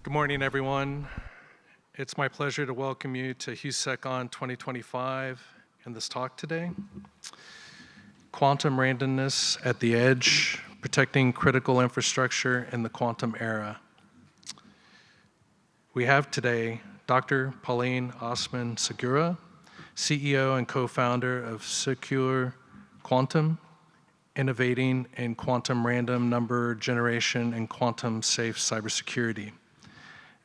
Good morning, everyone. It's my pleasure to welcome you to HUSECON 2025 and this talk today. Quantum randomness at the edge, protecting critical infrastructure in the quantum era. We have today Dr. Paulina Assmann Segura, CEO and co-founder of Secure Quantum, innovating in quantum random number generation and quantum safe cybersecurity.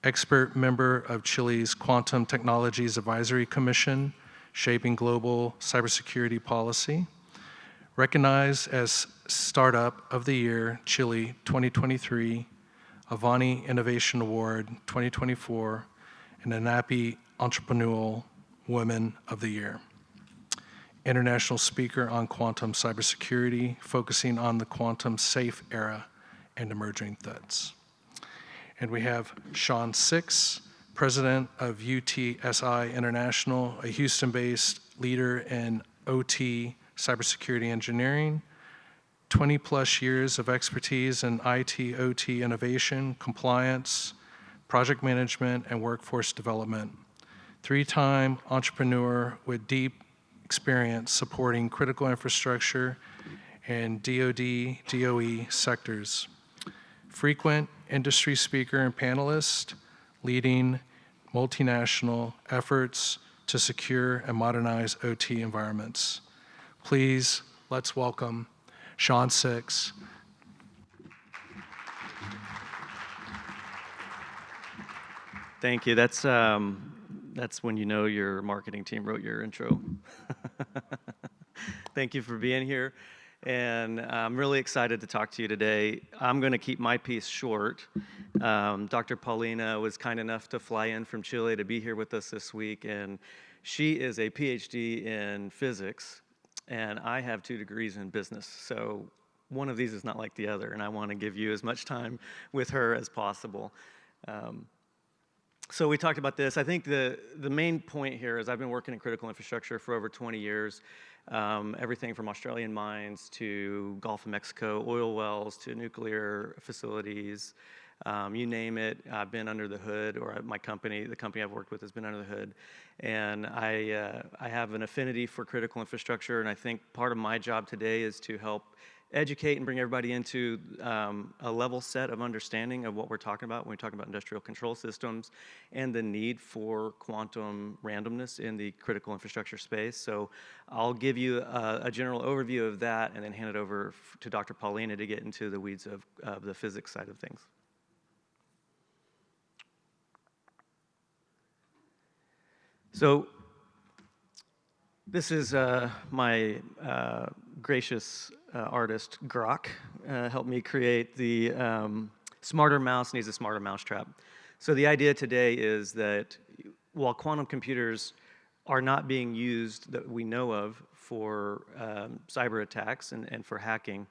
Expert member of Chile's Quantum Technologies Advisory Commission, shaping global cybersecurity policy. Recognized as Startup of the Year, Chile 2023, Avani Innovation Award 2024, and ANAPI Entrepreneurial Women of the Year. International speaker on quantum cybersecurity, focusing on the quantum safe era and emerging threats. And we have Sean Six, president of UTSI International, a Houston-based leader in OT cybersecurity engineering, 20-plus years of expertise in IT, OT innovation, compliance, project management, and workforce development. Three-time entrepreneur with deep experience supporting critical infrastructure and DoD, DOE sectors. Frequent industry speaker and panelist, leading multinational efforts to secure and modernize OT environments. Please, let's welcome Sean Six. Thank you. That's when you know your marketing team wrote your intro. Thank you for being here. And I'm really excited to talk to you today. I'm going to keep my piece short. Dr. Paulina was kind enough to fly in from Chile to be here with us this week. And she is a PhD in physics, and I have 2 degrees in business. So one of these is not like the other, and I want to give you as much time with her as possible. So we talked about this. I think the main point here is I've been working in critical infrastructure for over 20 years, everything from Australian mines to Gulf of Mexico oil wells to nuclear facilities, you name it. I've been under the hood, or my company, the company I've worked with has been under the hood. And I have an affinity for critical infrastructure, and I think part of my job today is to help educate and bring everybody into a level set of understanding of what we're talking about when we talk about industrial control systems and the need for quantum randomness in the critical infrastructure space. So I'll give you a general overview of that and then hand it over to Dr. Paulina to get into the weeds of the physics side of things. So this is my gracious artist, Grok, helped me create the smarter mouse needs a smarter mousetrap. So the idea today is that while quantum computers are not being used that we know of for cyber attacks and for hacking,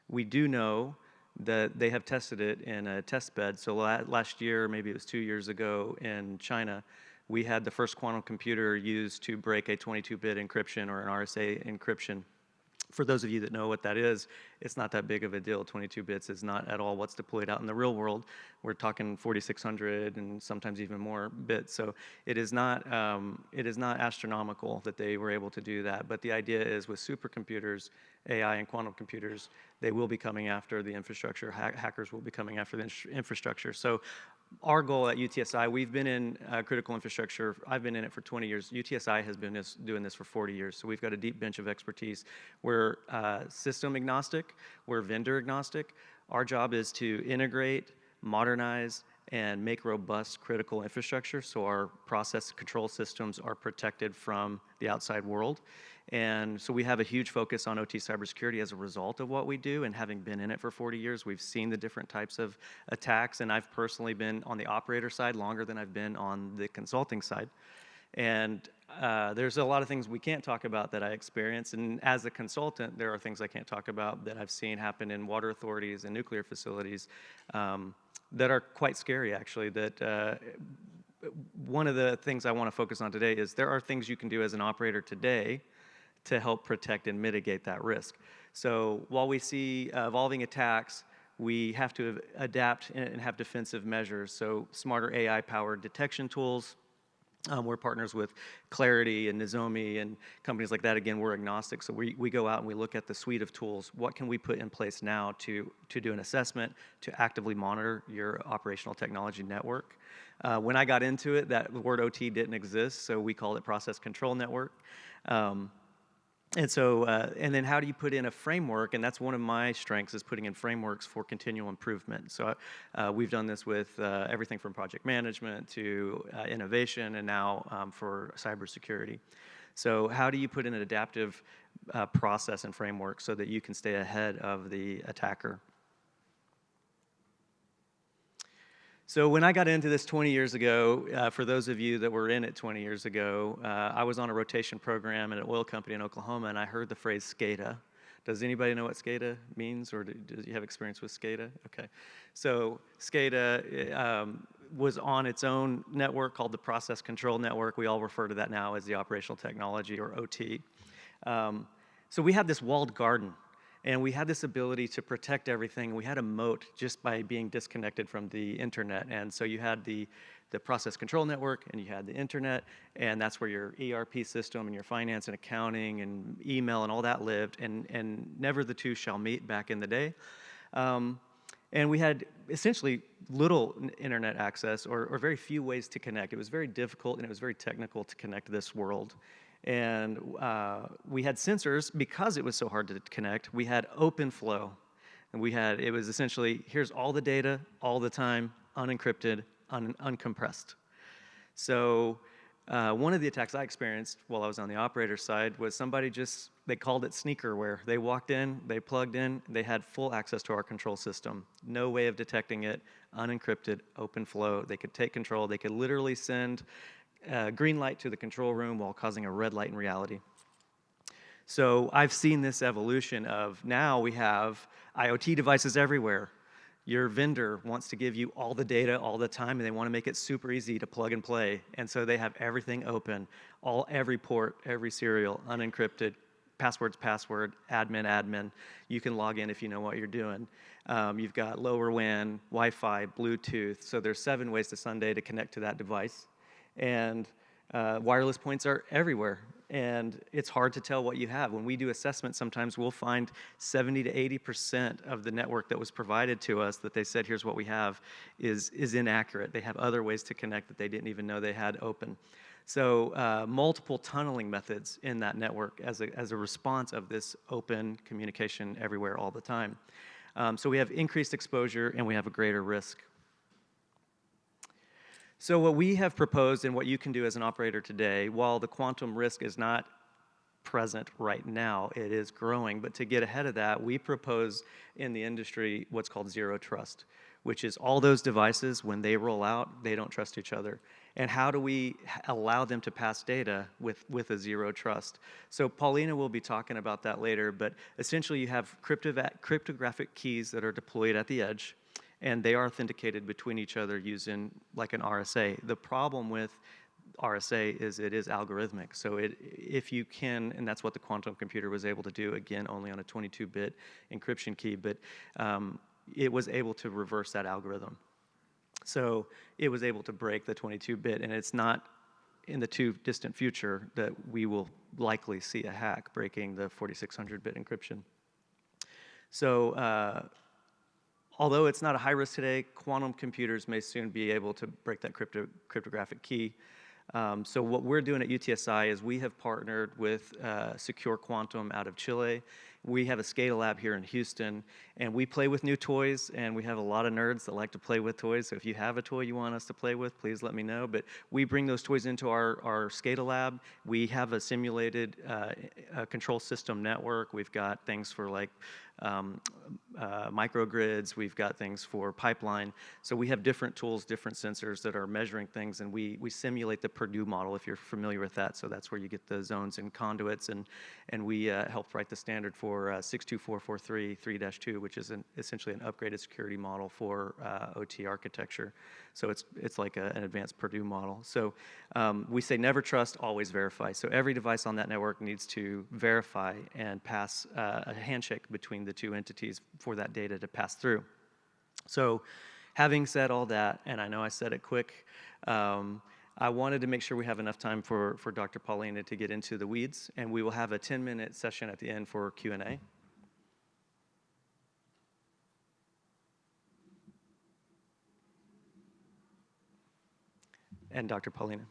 we do know that they have tested it in a test bed. So last year, maybe it was 2 years ago in China, we had the first quantum computer used to break a 22-bit encryption or an RSA encryption. For those of you that know what that is, it's not that big of a deal. 22 bits is not at all what's deployed out in the real world. We're talking 4,600 and sometimes even more bits. So it is not astronomical that they were able to do that. But the idea is with supercomputers, AI and quantum computers, they will be coming after the infrastructure. Hackers will be coming after the infrastructure. So our goal at UTSI, we've been in critical infrastructure. I've been in it for 20 years. UTSI has been doing this for 40 years. So we've got a deep bench of expertise. We're system agnostic. We're vendor agnostic. Our job is to integrate, modernize, and make robust critical infrastructure so our process control systems are protected from the outside world. And so we have a huge focus on OT cybersecurity as a result of what we do, and having been in it for 40 years, we've seen the different types of attacks, and I've personally been on the operator side longer than I've been on the consulting side. And there's a lot of things we can't talk about that I experienced, and as a consultant, there are things I can't talk about that I've seen happen in water authorities and nuclear facilities that are quite scary, actually. That one of the things I want to focus on today is there are things you can do as an operator today to help protect and mitigate that risk. So while we see evolving attacks, we have to adapt and have defensive measures. So smarter AI-powered detection tools. We're partners with Clarity and Nozomi and companies like that. Again, we're agnostic, so we go out and we look at the suite of tools. What can we put in place now to do an assessment, to actively monitor your operational technology network? When I got into it, that word OT didn't exist, so we called it Process Control Network. And then how do you put in a framework? And that's one of my strengths, is putting in frameworks for continual improvement. So we've done this with everything from project management to innovation, and now for cybersecurity. So how do you put in an adaptive process and framework so that you can stay ahead of the attacker? So when I got into this 20 years ago, for those of you that were in it 20 years ago, I was on a rotation program at an oil company in Oklahoma, and I heard the phrase SCADA. Does anybody know what SCADA means, or do you have experience with SCADA? Okay. So SCADA was on its own network called the Process Control Network. We all refer to that now as the Operational Technology, or OT. So we had this walled garden. And we had this ability to protect everything. We had a moat just by being disconnected from the internet. And so you had the process control network, and you had the internet, and that's where your ERP system and your finance and accounting and email and all that lived. And never the two shall meet back in the day. And we had essentially little internet access, or very few ways to connect. It was very difficult, and it was very technical to connect to this world. And we had sensors. Because it was so hard to connect, we had open flow. And it was essentially, here's all the data, all the time, unencrypted, uncompressed. So one of the attacks I experienced while I was on the operator side was somebody they called it sneakerware. They walked in, they plugged in, they had full access to our control system. No way of detecting it, unencrypted, open flow. They could take control. They could literally send green light to the control room while causing a red light in reality. So I've seen this evolution of, now we have IoT devices everywhere. Your vendor wants to give you all the data all the time, and they want to make it super easy to plug and play. And so they have everything open, every port, every serial, unencrypted, password's password, admin. You can log in if you know what you're doing. You've got lower WAN, Wi-Fi, Bluetooth. So there's 7 ways to Sunday to connect to that device. And wireless points are everywhere, and it's hard to tell what you have. When we do assessments, sometimes we'll find 70 to 80% of the network that was provided to us that they said, here's what we have, is inaccurate. They have other ways to connect that they didn't even know they had open. So multiple tunneling methods in that network as a response of this open communication everywhere all the time. So we have increased exposure, and we have a greater risk. So what we have proposed, and what you can do as an operator today, while the quantum risk is not present right now, it is growing. But to get ahead of that, we propose in the industry what's called zero trust, which is all those devices, when they roll out, they don't trust each other. And how do we allow them to pass data with a zero trust? So Paulina will be talking about that later, but essentially you have cryptographic keys that are deployed at the edge, and they are authenticated between each other using like an RSA. The problem with RSA is it is algorithmic. So if you can, and that's what the quantum computer was able to do, again, only on a 22-bit encryption key, but it was able to reverse that algorithm. So it was able to break the 22-bit, and it's not in the too distant future that we will likely see a hack breaking the 4600-bit encryption. So although it's not a high risk today, quantum computers may soon be able to break that cryptographic key. So what we're doing at UTSI is we have partnered with Secure Quantum out of Chile. We have a SCADA lab here in Houston, and we play with new toys, and we have a lot of nerds that like to play with toys. So if you have a toy you want us to play with, please let me know. But we bring those toys into our SCADA lab. We have a simulated control system network. We've got things for like microgrids. We've got things for pipeline. So we have different tools, different sensors that are measuring things, and we simulate the Purdue model, if you're familiar with that. So that's where you get the zones and conduits, and we helped write the standard for 62443 3-2, which is essentially an upgraded security model for OT architecture. So it's like an advanced Purdue model. So we say never trust, always verify. So every device on that network needs to verify and pass a handshake between the two entities for that data to pass through. So having said all that, and I know I said it quick, I wanted to make sure we have enough time for Dr. Paulina to get into the weeds, and we will have a 10-minute session at the end for Q&A. And Dr. Paulina.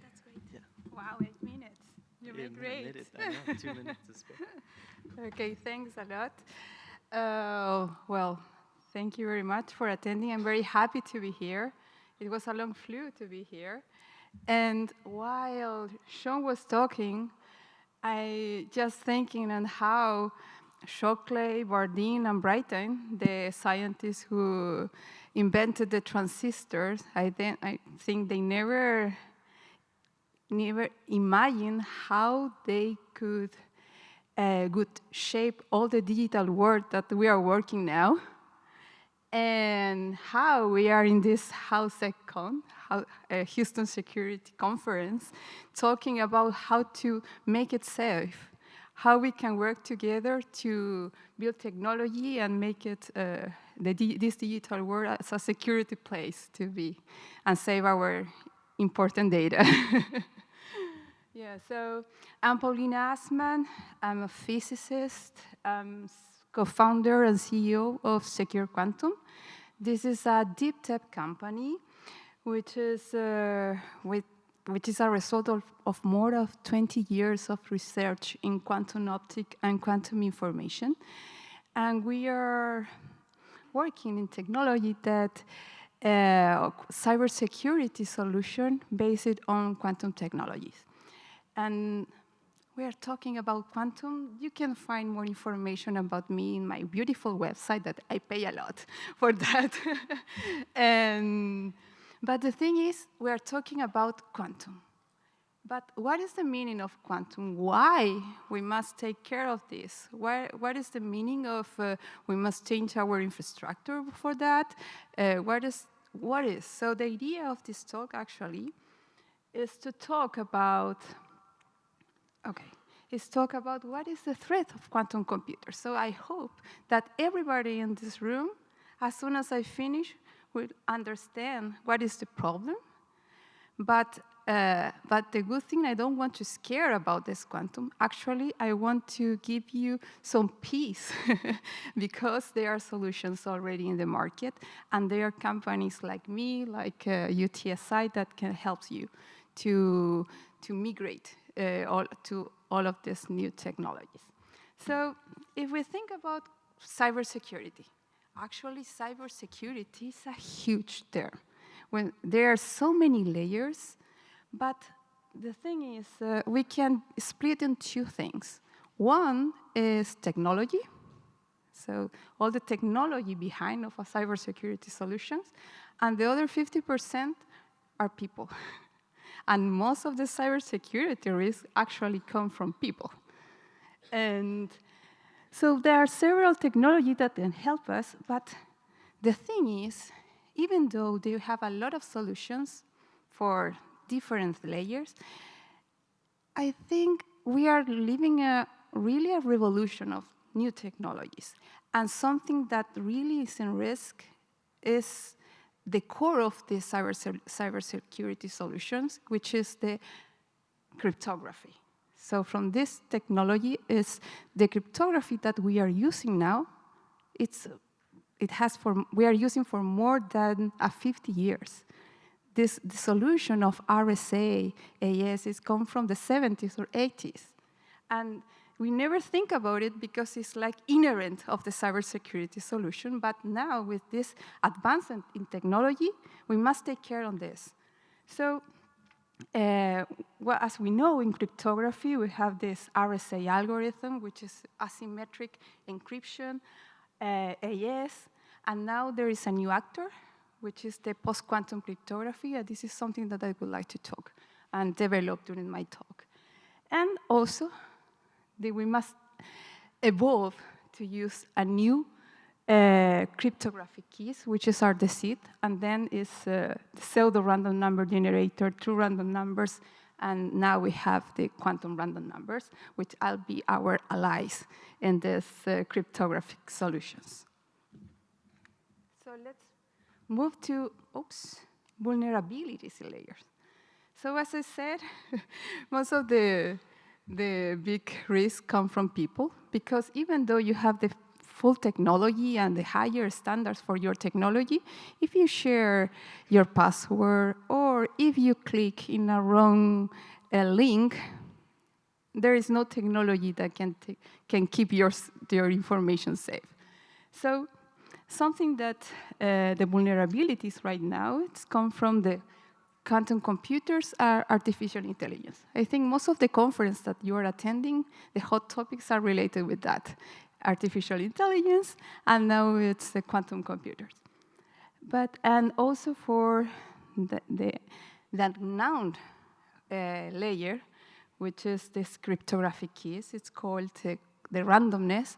That's great. Yeah. Wow, 8 minutes. You made great. I know, 2 minutes to spare. Okay, thanks a lot. Well, thank you very much for attending. I'm very happy to be here. It was a long flight to be here. And while Sean was talking, I just thinking on how Shockley, Bardeen, and Brighton, the scientists who invented the transistors, I think they never imagined how they could shape all the digital world that we are working now, and how we are in this Houston Security Conference, talking about how to make it safe, how we can work together to build technology and make it this digital world as a security place to be and save our important data. Yeah, so I'm Paulina Assmann. I'm a physicist, co-founder and CEO of Secure Quantum. This is a deep tech company, which is a result of more than 20 years of research in quantum optics and quantum information. And we are working in technology that cybersecurity solution based on quantum technologies. And we are talking about quantum. You can find more information about me in my beautiful website that I pay a lot for that. But the thing is, we are talking about quantum. But what is the meaning of quantum? Why we must take care of this? What is the meaning of we must change our infrastructure for that? What is? So the idea of this talk actually is to talk about what is the threat of quantum computers. So I hope that everybody in this room, as soon as I finish, will understand what is the problem. But the good thing, I don't want to scare about this quantum. Actually, I want to give you some peace because there are solutions already in the market, and there are companies like me, like UTSI, that can help you to migrate to all of these new technologies. So if we think about cybersecurity, actually cybersecurity is a huge term. When there are so many layers, but the thing is we can split in two things. One is technology, so all the technology behind of a cybersecurity solutions, and the other 50% are people. And most of the cybersecurity risks actually come from people. And so there are several technologies that can help us, but the thing is, even though they have a lot of solutions for different layers, I think we are living really a revolution of new technologies. And something that really is in risk is the core of the cybersecurity solutions, which is the cryptography. So from this technology is the cryptography that we are using now. We are using for more than 50 years. The solution of RSA, AES, is come from the 70s or 80s. And we never think about it because it's like inherent of the cybersecurity solution. But now with this advancement in technology, we must take care of this. So as we know in cryptography, we have this RSA algorithm, which is asymmetric encryption, AES, and now there is a new actor, which is the post-quantum cryptography. And this is something that I would like to talk and develop during my talk. And also, we must evolve to use a new cryptographic keys, which are the seed, and then is the pseudo-random number generator, true random numbers, And now we have the quantum random numbers, which will be our allies in this cryptographic solutions. So let's move to, vulnerabilities layers. So as I said, most of the big risks come from people, because even though you have the full technology and the higher standards for your technology, if you share your password or if you click in a wrong link, there is no technology that can keep your information safe. So something that the vulnerabilities right now, it's come from the quantum computers are artificial intelligence. I think most of the conference that you are attending, the hot topics are related with that. Artificial intelligence, and now it's the quantum computers. And also for that noun layer, which is this cryptographic keys, it's called the randomness.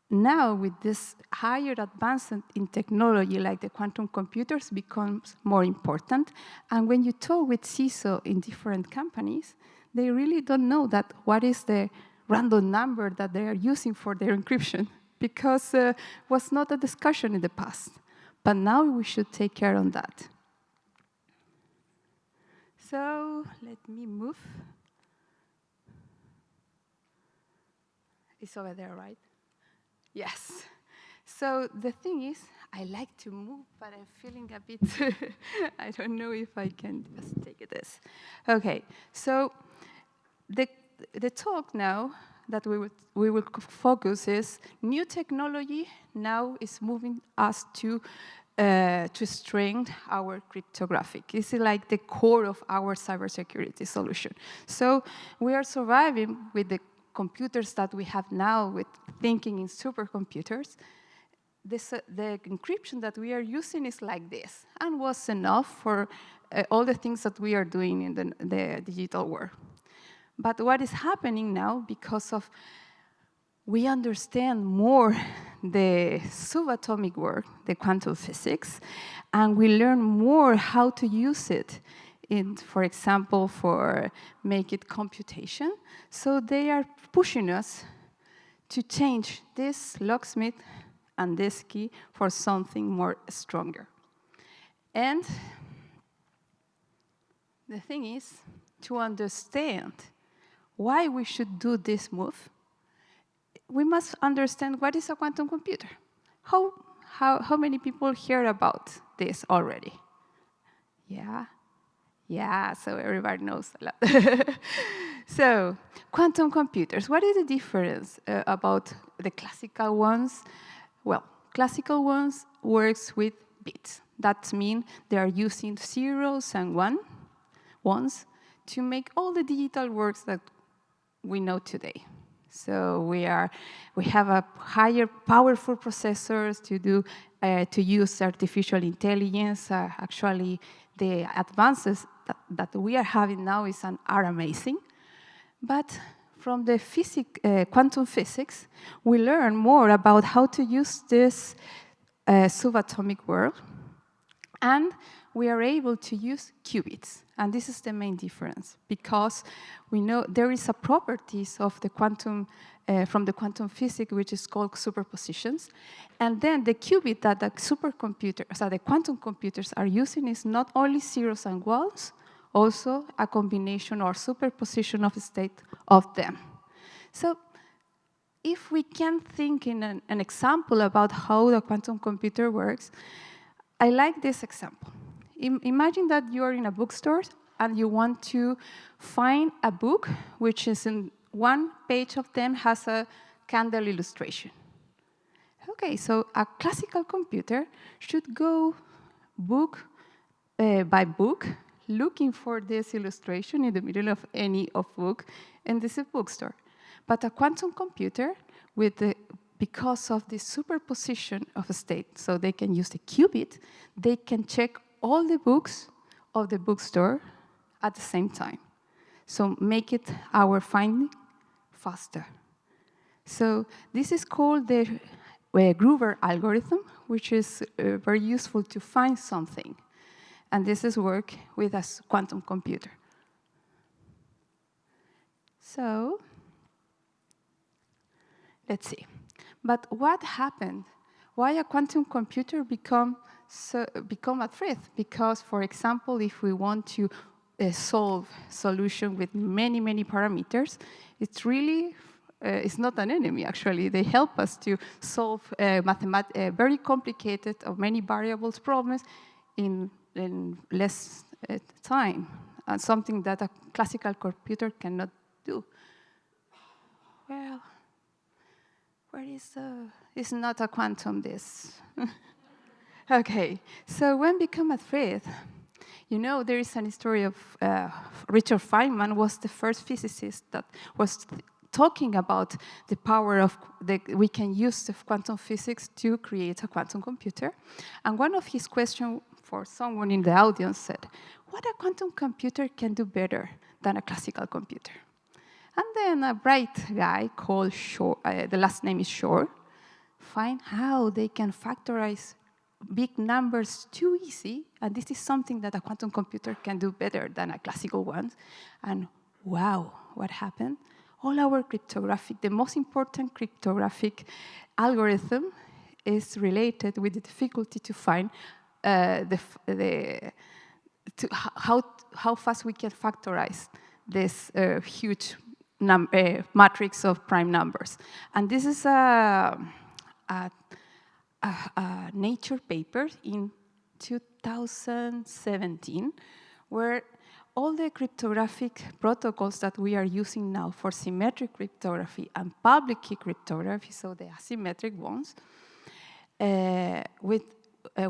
Now, with this higher advancement in technology, like the quantum computers, becomes more important. And when you talk with CISO in different companies, they really don't know that what is the random number that they are using for their encryption, because it was not a discussion in the past. But now we should take care of that. So let me move. It's over there, right? Yes. So the thing is, I like to move, but I'm feeling a bit, I don't know if I can just take this. Okay, so the talk now that we will focus is new technology now is moving us to strengthen our cryptographic. It's like the core of our cybersecurity solution. So we are surviving with the computers that we have now with thinking in supercomputers. The encryption that we are using is like this, and was enough for all the things that we are doing in the digital world. But what is happening now, because of we understand more the subatomic world, the quantum physics, and we learn more how to use it for example, for make it computation. So they are pushing us to change this locksmith and this key for something more stronger. And the thing is, to understand why we should do this move, we must understand what is a quantum computer. How many people hear about this already? Yeah, so everybody knows a lot. So, quantum computers, what is the difference about the classical ones? Well, classical ones works with bits. That means they are using zeros and ones to make all the digital works that we know today. So we have a higher powerful processors to use artificial intelligence. Actually, the advances that we are having now are amazing. But from the quantum physics, we learn more about how to use this subatomic world. And we are able to use qubits. And this is the main difference, because we know there is a properties of the quantum, from the quantum physics, which is called superpositions. And then the qubit that the quantum computers are using is not only zeros and ones, also a combination or superposition of state of them. So if we can think in an example about how the quantum computer works, I like this example. Imagine that you are in a bookstore and you want to find a book which is in one page of them has a candle illustration. Okay, so a classical computer should go book by book, looking for this illustration in the middle of any book, and this is a bookstore. But a quantum computer, because of the superposition of a state, so they can use the qubit, they can check all the books of the bookstore at the same time. So make it our finding faster. So this is called the Gruber algorithm, which is very useful to find something. And this is work with a quantum computer. So let's see. But what happened? Why a quantum computer become a threat? Because, for example, if we want to solve solution with many, many parameters, it's really it's not an enemy, actually. They help us to solve very complicated or many variables problems in less time, and something that a classical computer cannot do. Well, where is it's not a quantum this. Okay, so when become a threat, you know, there is a story of Richard Feynman was the first physicist that was talking about the power of we can use the quantum physics to create a quantum computer. And one of his questions for someone in the audience said, what a quantum computer can do better than a classical computer? And then a bright guy called Shor, the last name is Shor, find how they can factorize big numbers too easy, and this is something that a quantum computer can do better than a classical one. And wow, what happened? All our cryptographic, the most important cryptographic algorithm is related with the difficulty to find how fast we can factorize this huge matrix of prime numbers. And this is a Nature paper in 2017, where all the cryptographic protocols that we are using now for symmetric cryptography and public key cryptography, so the asymmetric ones,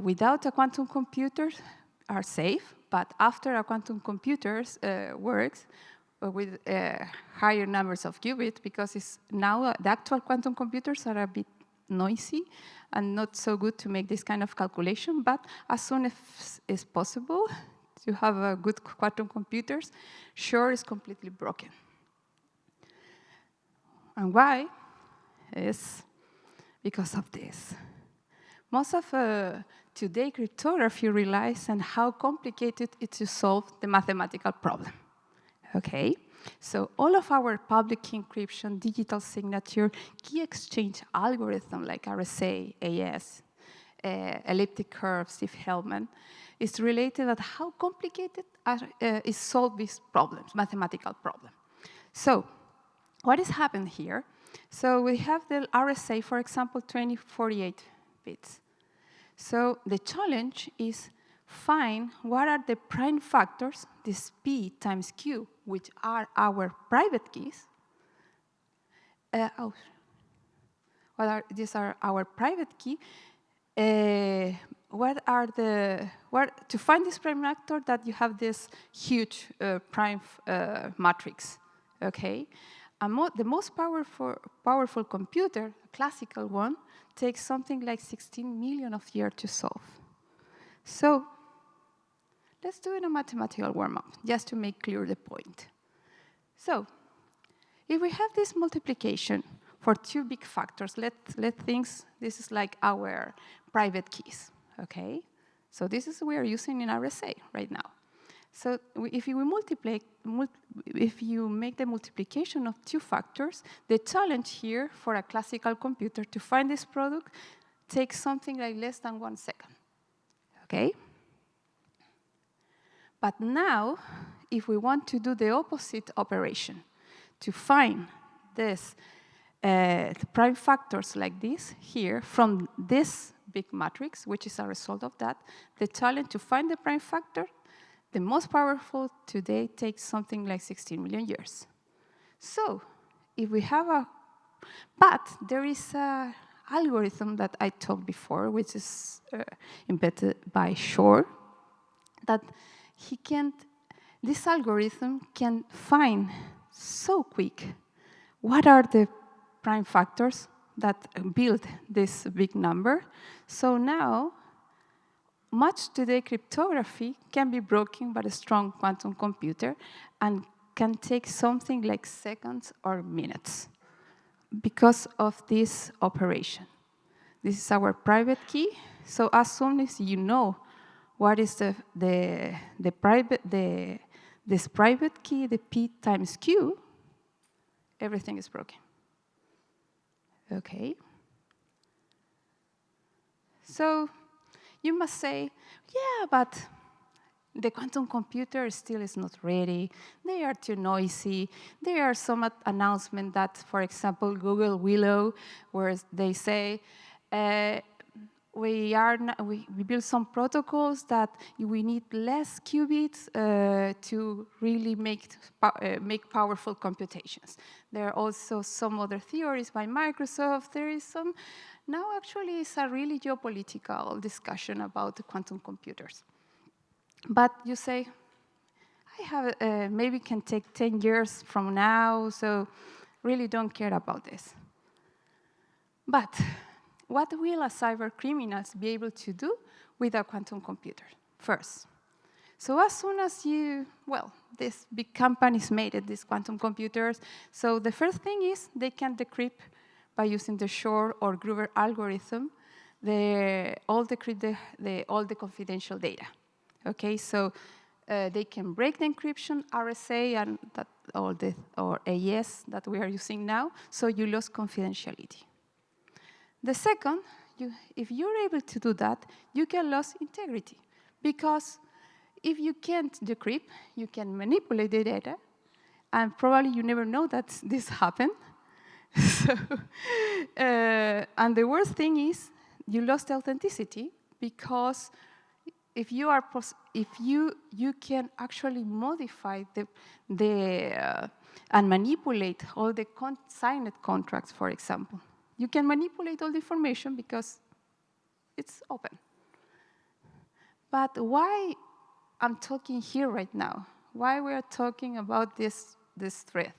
without a quantum computer are safe, but after a quantum computer works with higher numbers of qubits, because it's now the actual quantum computers are a bit noisy and not so good to make this kind of calculation, but as soon as it's possible to have a good quantum computers, Shor is completely broken. And why? Is because of this. Most of today cryptography relies on how complicated it is to solve the mathematical problem. Okay? So all of our public key encryption, digital signature, key exchange algorithm like RSA, AES, elliptic curve, Steve-Hellman, is related at how complicated is solve these problems, mathematical problem. So what is happening here? So we have the RSA, for example, 2048 bits. So the challenge is find what are the prime factors, this P times Q, which are our private keys. These are our private key. To find this prime factor that you have this huge prime matrix, okay? And the most powerful computer, a classical one, takes something like 16 million of years to solve. So let's do a mathematical warm-up, just to make clear the point. So if we have this multiplication for two big factors, let's think this is like our private keys, okay? So this is what we are using in RSA right now. So if you make the multiplication of two factors, the challenge here for a classical computer to find this product takes something like less than 1 second, okay? But now, if we want to do the opposite operation, to find this, the prime factors like this here from this big matrix, which is a result of that, the challenge to find the prime factor, the most powerful today takes something like 16 million years. So if we have but there is an algorithm that I told before, which is embedded by Shor, that this algorithm can find so quick what are the prime factors that build this big number. So now, much today cryptography can be broken by a strong quantum computer and can take something like seconds or minutes because of this operation. This is our private key. So as soon as you know what is this private key, the P times Q, everything is broken. Okay. So you must say, yeah, but the quantum computer still is not ready. They are too noisy. There are some announcements that, for example, Google Willow, where they say, we build some protocols that we need less qubits to really make powerful computations. There are also some other theories by Microsoft. There is some, now actually it's a really geopolitical discussion about the quantum computers. But you say, I have, maybe can take 10 years from now, so really don't care about this. But what will a cyber criminals be able to do with a quantum computer? First, so as soon as these big companies made it, these quantum computers, so the first thing is they can decrypt by using the Shor or Gruber algorithm, all the confidential data. Okay, so they can break the encryption, RSA, and or AES that we are using now, so you lose confidentiality. The second, if you're able to do that, you can lose integrity. Because if you can't decrypt, you can manipulate the data, and probably you never know that this happened. And the worst thing is, you lost authenticity, because if you can actually modify and manipulate all the signed contracts, for example. You can manipulate all the information because it's open. But why I'm talking here right now? Why we are talking about this threat?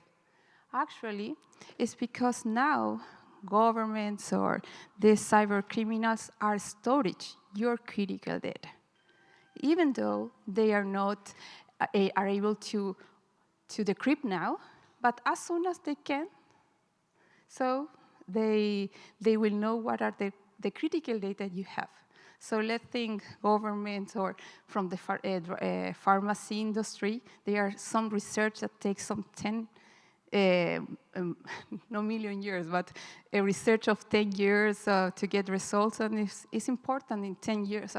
Actually, it's because now governments or these cyber criminals are storing your critical data. Even though they are not are able to decrypt now, but as soon as they can, so they will know what are the critical data you have. So let's think government or from the pharmacy industry, there are some research that takes some 10, no million years, but a research of 10 years to get results, and it's important in 10 years.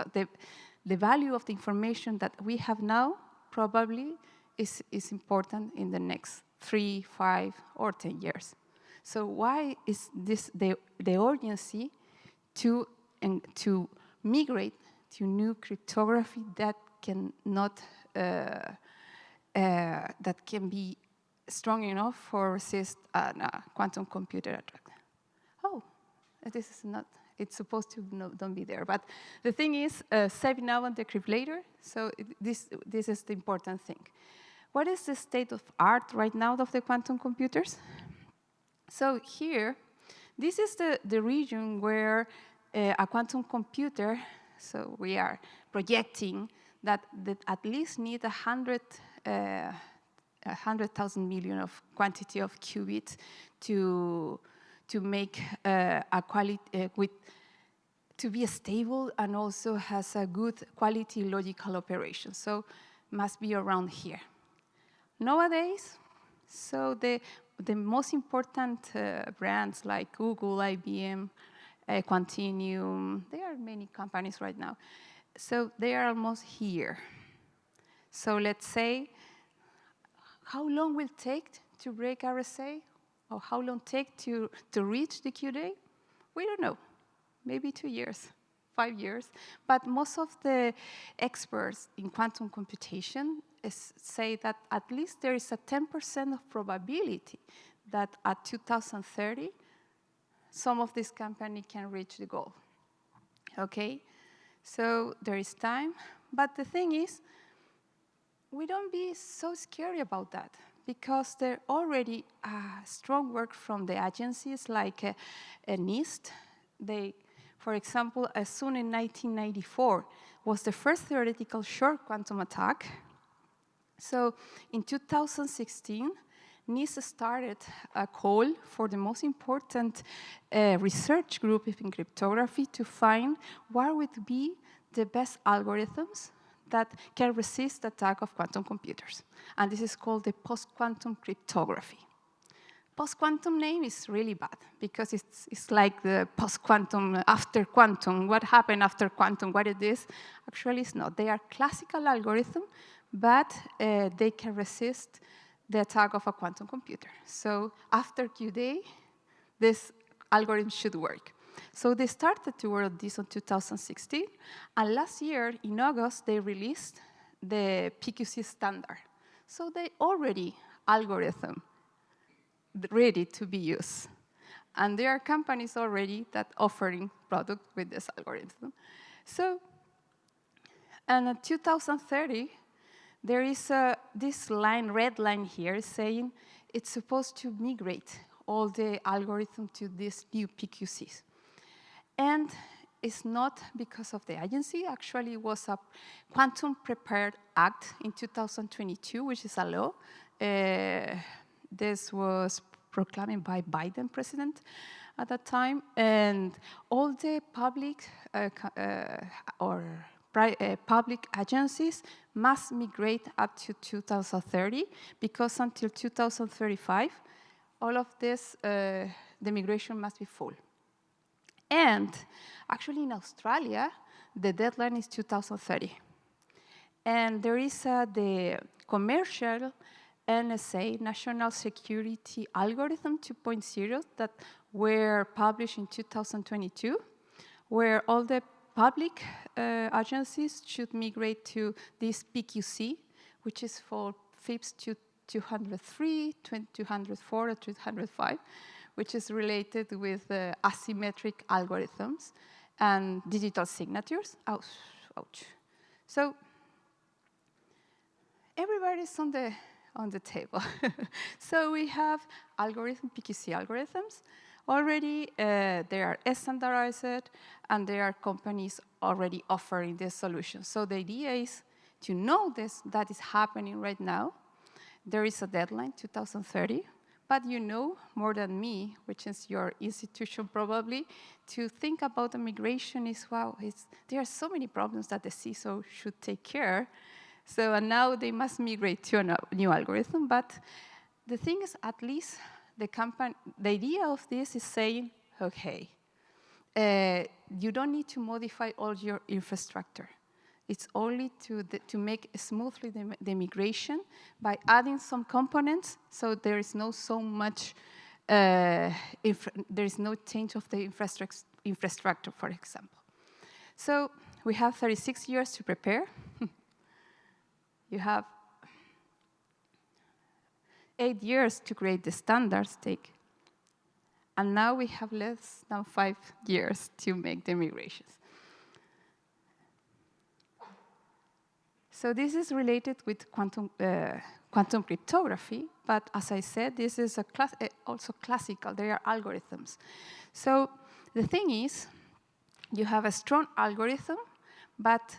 The value of the information that we have now probably is important in the next 3, 5, or 10 years. So why is this the urgency to migrate to new cryptography that cannot that can be strong enough for resist a quantum computer attack? Oh, this is not. It's supposed to don't be there. But the thing is, save now and decrypt later. So this is the important thing. What is the state of art right now of the quantum computers? So here, this is the region where a quantum computer, so we are projecting that at least need 100,000 million of quantity of qubits to make a quality to be stable and also has a good quality logical operation. So must be around here. Nowadays, so the most important brands like Google, IBM, Quantinuum, there are many companies right now. So they are almost here. So let's say, how long will it take to break RSA? Or how long take to reach the Q-day? We don't know. Maybe 2 years, 5 years. But most of the experts in quantum computation say that at least there is a 10% of probability that at 2030, some of this company can reach the goal. Okay? So there is time. But the thing is, we don't be so scary about that, because there already strong work from the agencies like NIST. For example, as soon in 1994 was the first theoretical short quantum attack. So in 2016, NIST started a call for the most important research group in cryptography to find what would be the best algorithms that can resist the attack of quantum computers. And this is called the post-quantum cryptography. Post-quantum name is really bad because it's like the post-quantum, after quantum. What happened after quantum? What it is? Actually, it's not. They are classical algorithms, but they can resist the attack of a quantum computer. So after Q-Day, this algorithm should work. So they started to work on this in 2016, and last year, in August, they released the PQC standard. So they already algorithm ready to be used. And there are companies already that offering product with this algorithm. So, and in 2030, there is this line, red line here, saying it's supposed to migrate all the algorithm to these new PQCs. And it's not because of the agency. Actually, it was a Quantum Prepared Act in 2022, which is a law. This was proclaimed by Biden president at that time. And all the public public agencies must migrate up to 2030, because until 2035, all of this, the migration must be full. And actually in Australia, the deadline is 2030. And there is the commercial NSA, National Security Algorithm 2.0, that were published in 2022, where all the public agencies should migrate to this PQC, which is for FIPS 203, 204, or 205, which is related with asymmetric algorithms and digital signatures. Ouch, ouch. So everybody's on the table. So we have PQC algorithms. Already, they are standardized, and there are companies already offering this solution. So the idea is to know that is happening right now. There is a deadline, 2030, but you know more than me, which is your institution probably, to think about the migration is, wow, there are so many problems that the CISO should take care. So and now they must migrate to a new algorithm, but the thing is, at least the idea of this is saying, okay, you don't need to modify all your infrastructure. It's only to make smoothly the migration by adding some components, so there is no there is no change of the infrastructure, for example. So we have 36 years to prepare. You have 8 years to create the standards take. And now we have less than 5 years to make the migrations. So this is related with quantum cryptography, but as I said, this is also classical. They are algorithms. So the thing is, you have a strong algorithm, but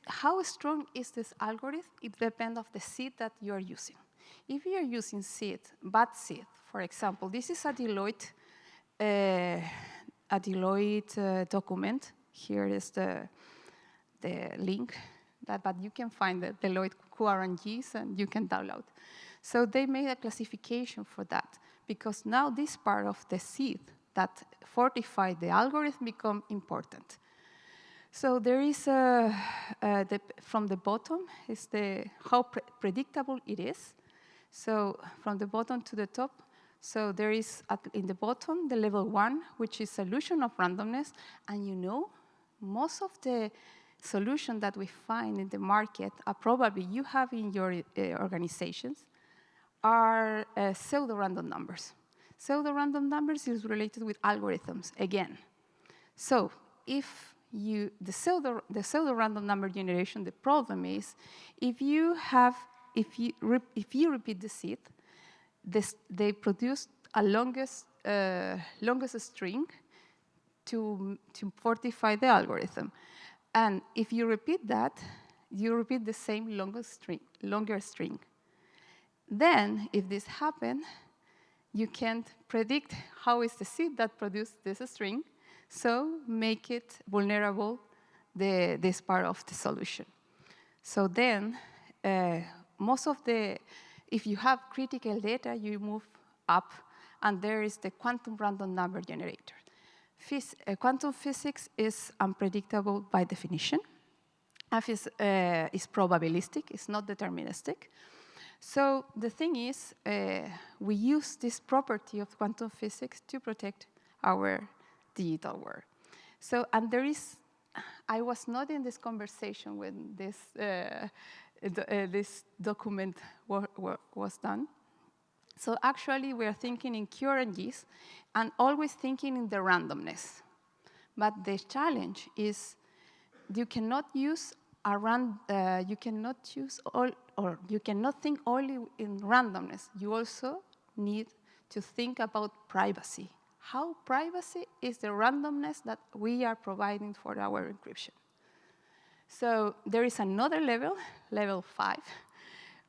how strong is this algorithm? It depends on the seed that you are using. If you are using bad seed, for example, this is a Deloitte document. Here is the link, but you can find the Deloitte QRNGs and you can download. So they made a classification for that, because now this part of the seed that fortify the algorithm become important. So there is from the bottom is how predictable it is. So from the bottom to the top, so there is in the bottom the level 1, which is solution of randomness, and you know most of the solutions that we find in the market are probably you have in your organizations are pseudo-random numbers. Pseudo-random numbers is related with algorithms again. So if the pseudo-random number generation, the problem is if you repeat the seed, they produce a longest string to fortify the algorithm. And if you repeat that, you repeat the same longer string. Then, if this happens, you can't predict how is the seed that produced this string, so make it vulnerable, this part of the solution. So then, if you have critical data, you move up, and there is the quantum random number generator. Quantum physics is unpredictable by definition. Is probabilistic, it's not deterministic. So the thing is, we use this property of quantum physics to protect our digital world. So, and there is, I was not in this conversation when this, this document was done. So actually, we are thinking in QRNGs and always thinking in the randomness. But the challenge is you cannot use you cannot use all, or you cannot think only in randomness. You also need to think about privacy. How privacy is the randomness that we are providing for our encryption. So there is another level, level 5,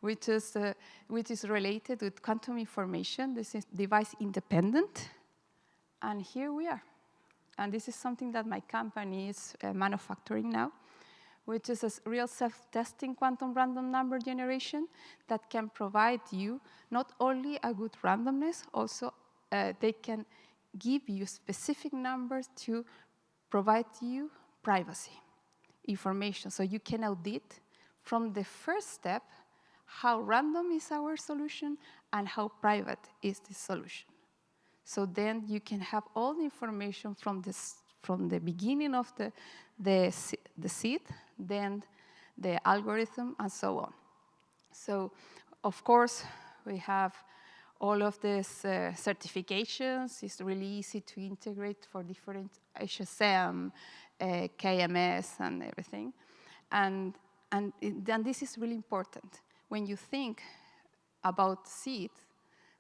which is related with quantum information. This is device independent. And here we are. And this is something that my company is manufacturing now, which is a real self-testing quantum random number generation that can provide you not only a good randomness, also they can give you specific numbers to provide you privacy information. So you can audit from the first step how random is our solution and how private is the solution. So then you can have all the information from the beginning of the seed, then the algorithm, and so on. So, of course, we have all of these certifications. It's really easy to integrate for different HSM, KMS, and everything. And this is really important. When you think about seed,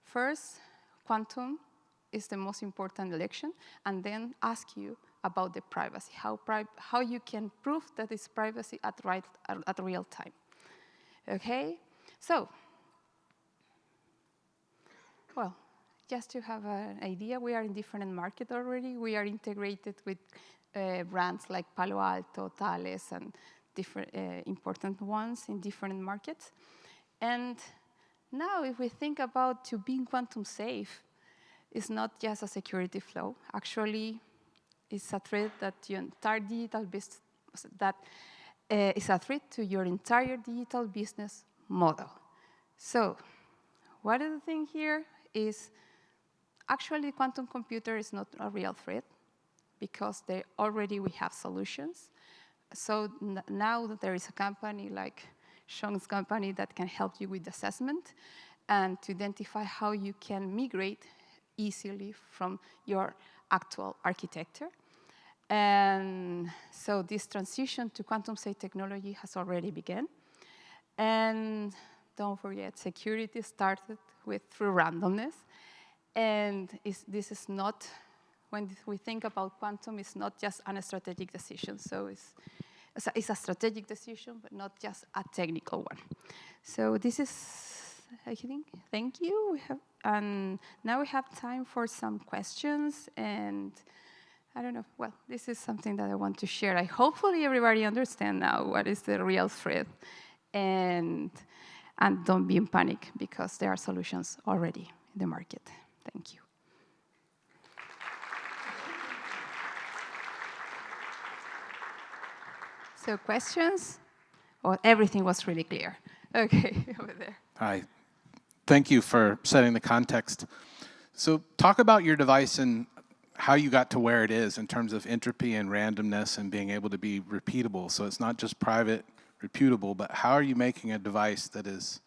first, quantum is the most important election, and then ask you about the privacy, how you can prove that it's privacy at real time. Okay, so, well, just to have an idea, we are in different markets already. We are integrated with brands like Palo Alto, Thales, and different important ones in different markets. And now, if we think about to being quantum safe, it's not just a security flow. Actually, it's a threat that your entire digital business, that is a threat to your entire digital business model. So, what is the thing here is actually quantum computer is not a real threat because already we have solutions. So now that there is a company like Sean's company that can help you with assessment and to identify how you can migrate easily from your actual architecture. And so this transition to quantum safe technology has already begun. And don't forget, security started through randomness. And this is not, when we think about quantum, it's not just a strategic decision. So it's a strategic decision, but not just a technical one. So this is, I think, thank you. And now we have time for some questions. And I don't know, well, this is something that I want to share. Hopefully everybody understands now what is the real threat. And don't be in panic because there are solutions already in the market. Thank you. So questions? Or everything was really clear? Okay, over there. Hi. Thank you for setting the context. So talk about your device and how you got to where it is in terms of entropy and randomness and being able to be repeatable. So it's not just private, reputable, but how are you making a device that is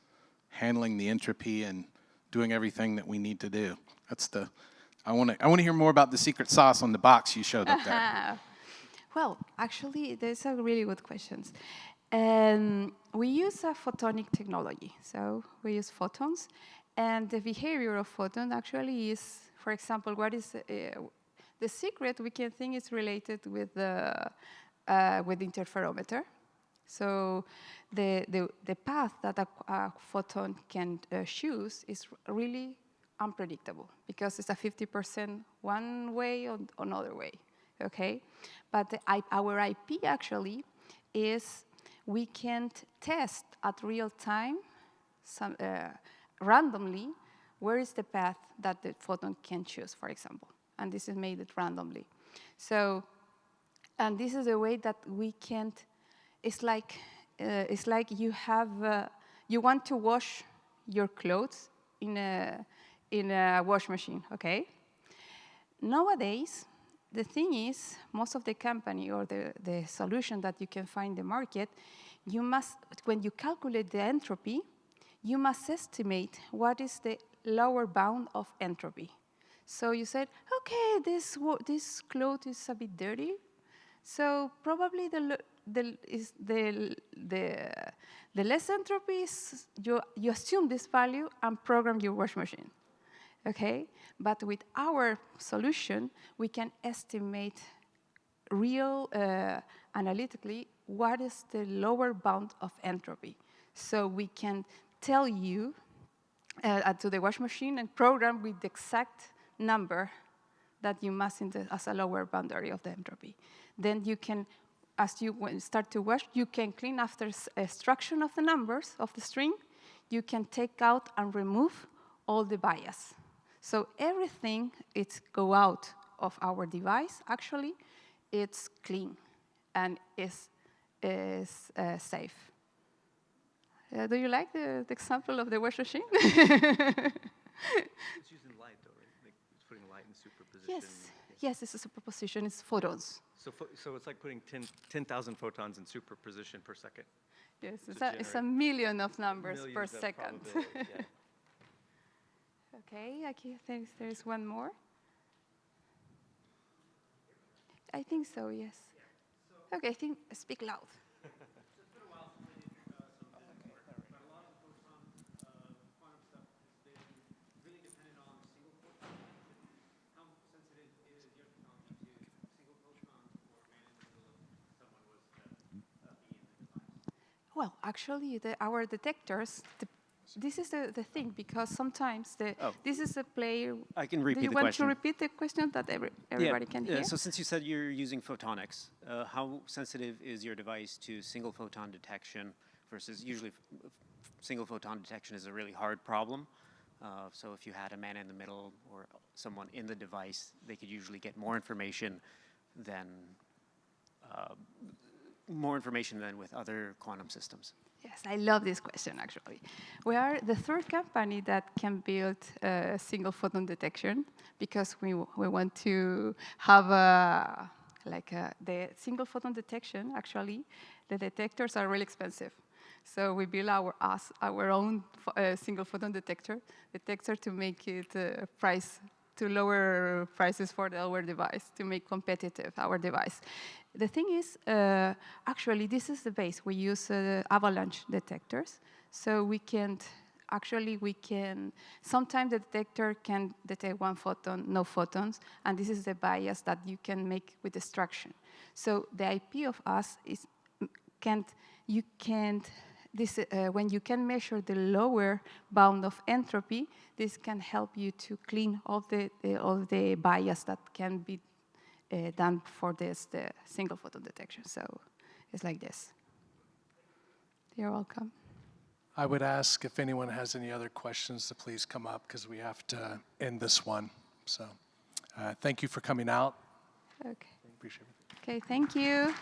handling the entropy and doing everything that we need to do? That's I want to hear more about the secret sauce on the box you showed up there. Well, actually, those are really good questions. We use a photonic technology. So we use photons. And the behavior of photon actually is, for example, what is the secret we can think is related with the interferometer. So the path that a photon can choose is really unpredictable because it's a 50% one way or another way, okay? But our IP actually is we can test at real time randomly where is the path that the photon can choose, for example. And this is made it randomly. So, and this is a way that we can't, it's like you have, you want to wash your clothes in a wash machine, okay? Nowadays, the thing is, most of the company or the solution that you can find in the market, you must, when you calculate the entropy, you must estimate what is the lower bound of entropy. So you said, okay, this cloth is a bit dirty, so probably the less entropy is, you assume this value and program your wash machine, okay? But with our solution, we can estimate real analytically what is the lower bound of entropy. So we can tell you to the wash machine and program with the exact number that you must as a lower boundary of the entropy. Then you can, as you start to wash, you can clean after extraction of the numbers of the string. You can take out and remove all the bias. So everything it's go out of our device, actually, it's clean and is safe. Do you like the example of the wash machine? It's using light, though, right? Like it's putting light in superposition. Yes, yes, it's a superposition. It's photons. So it's like putting 10,000 photons in superposition per second. Yes, it's a million of numbers per second. Yeah. Okay, I think there's one more. I think so, yes. Okay, I think speak loud. Well, actually, our detectors, this is the thing, because sometimes this is a play. I can repeat Do you the want question. to repeat the question that everybody can hear? So since you said you're using photonics, how sensitive is your device to single photon detection versus usually single photon detection is a really hard problem. So if you had a man in the middle or someone in the device, they could usually get more information than with other quantum systems. Yes, I love this question, actually. We are the third company that can build single photon detection because we want to have the single photon detection. Actually, the detectors are really expensive. So we build our own single photon detector to make it to lower prices for our device, to make competitive our device. The thing is, actually, this is the base. We use avalanche detectors, so sometimes the detector can detect one photon, no photons, and this is the bias that you can make with extraction. So the IP of us is, when you can measure the lower bound of entropy, this can help you to clean all the bias that can be done for the single photon detection. So it's like this. You're welcome. I would ask if anyone has any other questions to please come up because we have to end this one. So thank you for coming out. Okay. Appreciate it. Okay, thank you.